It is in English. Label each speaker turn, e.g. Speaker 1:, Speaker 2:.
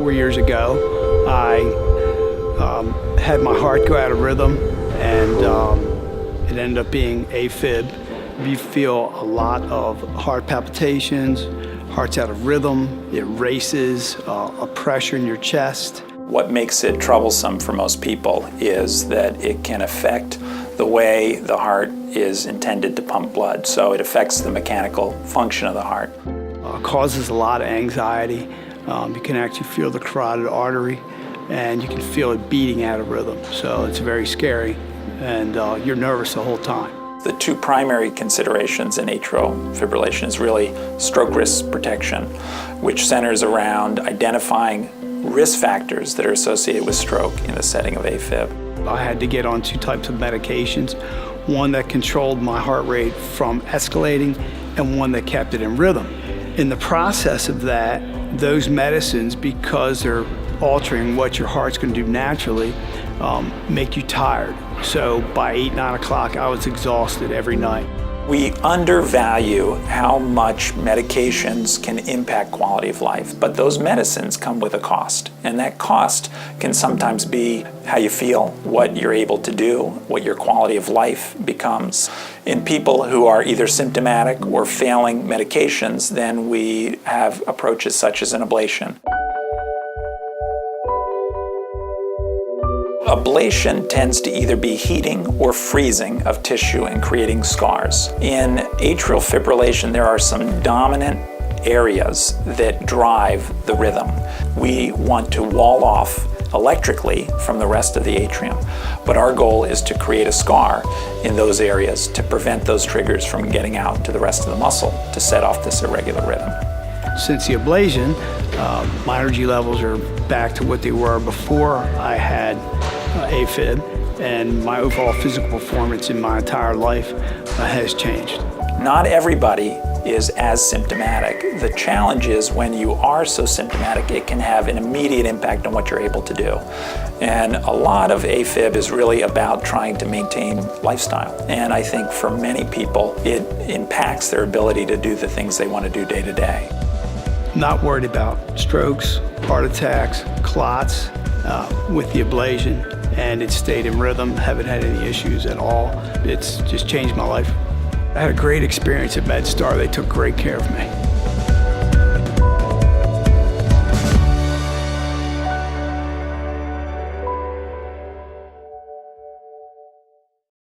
Speaker 1: 4 years ago, I had my heart go out of rhythm, and it ended up being AFib. You feel a lot of heart palpitations, heart's out of rhythm, it races, a pressure in your chest.
Speaker 2: What makes it troublesome for most people is that it can affect the way the heart is intended to pump blood. So it affects the mechanical function of the heart.
Speaker 1: Causes a lot of anxiety. You can actually feel the carotid artery, and you can feel it beating out of rhythm. So it's very scary, and you're nervous the whole time.
Speaker 2: The two primary considerations in atrial fibrillation is really stroke risk protection, which centers around identifying risk factors that are associated with stroke in the setting of AFib.
Speaker 1: I had to get on 2 types of medications, one that controlled my heart rate from escalating and one that kept it in rhythm. In the process of that, those medicines, because they're altering what your heart's going to do naturally, make you tired. So by 8, 9 o'clock, I was exhausted every night.
Speaker 2: We undervalue how much medications can impact quality of life, but those medicines come with a cost. And that cost can sometimes be how you feel, what you're able to do, what your quality of life becomes. In people who are either symptomatic or failing medications, then we have approaches such as an ablation. Ablation tends to either be heating or freezing of tissue and creating scars. In atrial fibrillation, there are some dominant areas that drive the rhythm. We want to wall off electrically from the rest of the atrium, but our goal is to create a scar in those areas to prevent those triggers from getting out to the rest of the muscle to set off this irregular rhythm.
Speaker 1: Since the ablation, my energy levels are back to what they were before I had AFib, and my overall physical performance in my entire life has changed.
Speaker 2: Not everybody is as symptomatic. The challenge is when you are so symptomatic, it can have an immediate impact on what you're able to do. And a lot of AFib is really about trying to maintain lifestyle. And I think for many people, it impacts their ability to do the things they want to do day to day.
Speaker 1: Not worried about strokes, heart attacks, clots with the ablation, and it stayed in rhythm. Haven't had any issues at all. It's just changed my life. I had a great experience at MedStar. They took great care of me.